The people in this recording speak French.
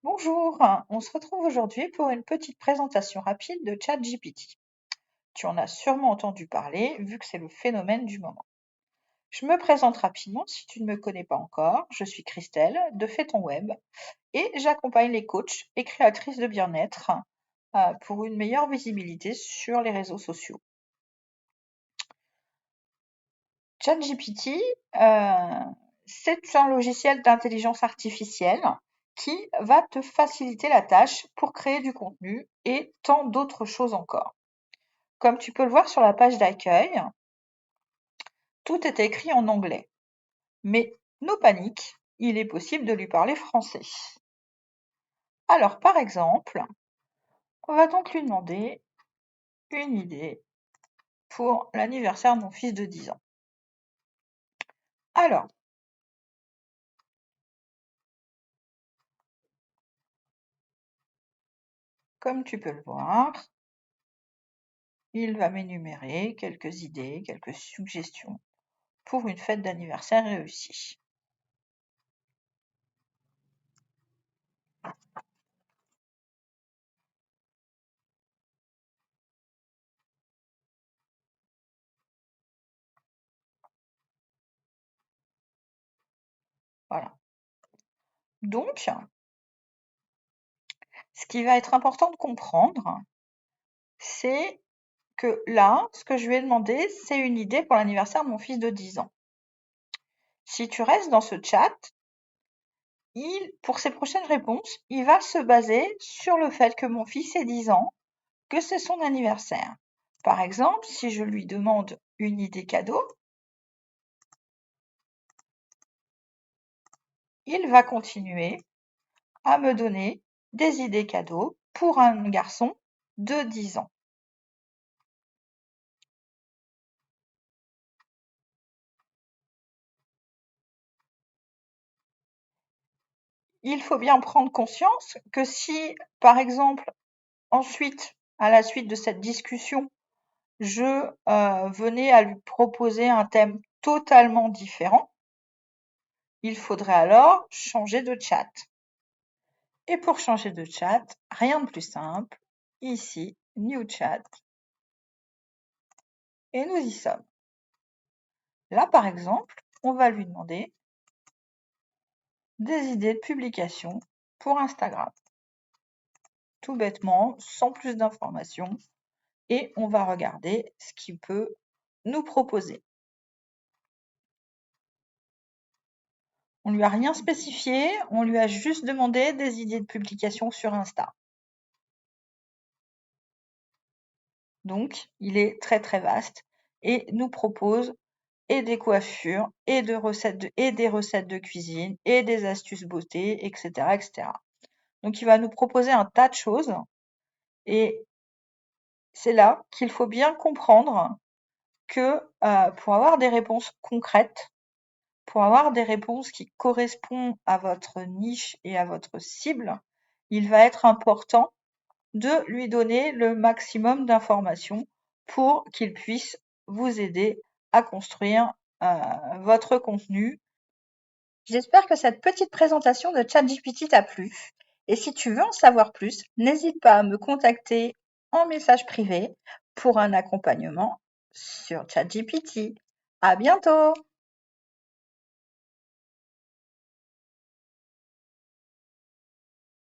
Bonjour, on se retrouve aujourd'hui pour une petite présentation rapide de ChatGPT. Tu en as sûrement entendu parler vu que c'est le phénomène du moment. Je me présente rapidement si tu ne me connais pas encore. Je suis Christelle de Fais ton web et j'accompagne les coachs et créatrices de bien-être pour une meilleure visibilité sur les réseaux sociaux. ChatGPT, c'est un logiciel d'intelligence artificielle qui va te faciliter la tâche pour créer du contenu et tant d'autres choses encore. Comme tu peux le voir sur la page d'accueil, tout est écrit en anglais. Mais no panique, il est possible de lui parler français. Alors, par exemple, on va donc lui demander une idée pour l'anniversaire de mon fils de 10 ans. Alors, comme tu peux le voir, il va m'énumérer quelques idées, quelques suggestions pour une fête d'anniversaire réussie. Voilà. Donc, ce qui va être important de comprendre, c'est que là, ce que je lui ai demandé, c'est une idée pour l'anniversaire de mon fils de 10 ans. Si tu restes dans ce chat, pour ses prochaines réponses, il va se baser sur le fait que mon fils ait 10 ans, que c'est son anniversaire. Par exemple, si je lui demande une idée cadeau, il va continuer à me donner des idées cadeaux pour un garçon de 10 ans. Il faut bien prendre conscience que si, par exemple, ensuite, à la suite de cette discussion, je venais à lui proposer un thème totalement différent, il faudrait alors changer de chat. Et pour changer de chat, rien de plus simple. Ici, New Chat. Et nous y sommes. Là, par exemple, on va lui demander des idées de publication pour Instagram. Tout bêtement, sans plus d'informations. Et on va regarder ce qu'il peut nous proposer. On lui a rien spécifié, on lui a juste demandé des idées de publication sur Insta. Donc, il est très très vaste et nous propose et des coiffures et des recettes de cuisine et des astuces beauté, etc., etc. Donc, il va nous proposer un tas de choses et c'est là qu'il faut bien comprendre que pour avoir des réponses concrètes, pour avoir des réponses qui correspondent à votre niche et à votre cible, il va être important de lui donner le maximum d'informations pour qu'il puisse vous aider à construire votre contenu. J'espère que cette petite présentation de ChatGPT t'a plu. Et si tu veux en savoir plus, n'hésite pas à me contacter en message privé pour un accompagnement sur ChatGPT. À bientôt!